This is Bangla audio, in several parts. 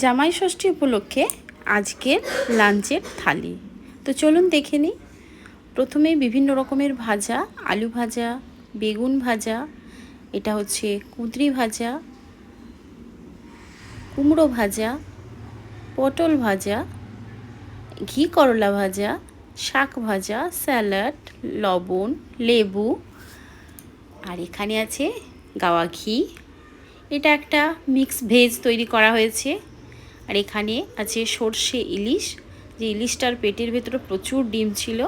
জামাই ষষ্ঠী উপলক্ষে আজকের লাঞ্চের থালি। তো চলুন দেখে নিই। প্রথমেই বিভিন্ন রকমের ভাজা, আলু ভাজা, বেগুন ভাজা, এটা হচ্ছে কুঁদরি ভাজা, কুমড়ো ভাজা, পটল ভাজা, ঘি করলা ভাজা, শাক ভাজা, স্যালাড, লবণ, লেবু, আর এখানে আছে গাওয়া ঘি। এটা একটা মিক্স ভেজ তৈরি করা হয়েছে। আর এখানে আছে সর্ষে ইলিশ, যে ইলিশটার পেটের ভেতরে প্রচুর ডিম ছিল।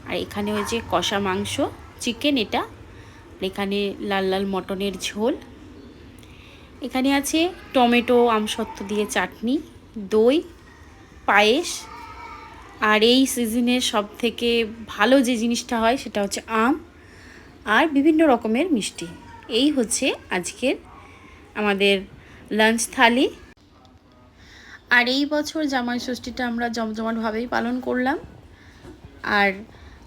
আর এখানে হয়েছে কষা মাংস, চিকেন এটা। আর এখানে লাল লাল মটনের ঝোল। এখানে আছে টমেটো আমসত্ত্ব দিয়ে চাটনি, দই, পায়েস, আর এই সিজনের সবথেকে ভালো যে জিনিসটা হয় সেটা হচ্ছে আম, আর বিভিন্ন রকমের মিষ্টি। এই হচ্ছে আজকের আমাদের লাঞ্চ থালি। আর এই বছর জামাই ষষ্ঠীটা আমরা জমজমাটভাবেই পালন করলাম। আর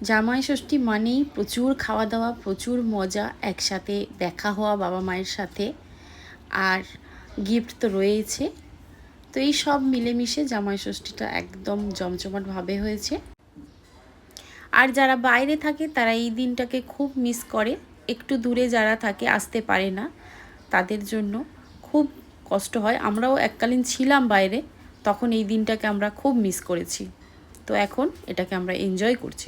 জামাই ষষ্ঠী মানেই প্রচুর খাওয়া দাওয়া, প্রচুর মজা, একসাথে দেখা হওয়া বাবা মায়ের সাথে, আর গিফট তো রয়েছে। তো এই সব মিলেমিশে জামাই ষষ্ঠীটা একদম জমজমাটভাবে হয়েছে। আর যারা বাইরে থাকে তারা এই দিনটাকে খুব মিস করে। একটু দূরে যারা থাকে, আসতে পারে না, তাদের জন্য খুব কষ্ট হয়। আমরাও এককালীন ছিলাম বাইরে, তখন এই দিনটাকে আমরা খুব মিস করেছি। তো এখন এটাকে আমরা এনজয় করছি।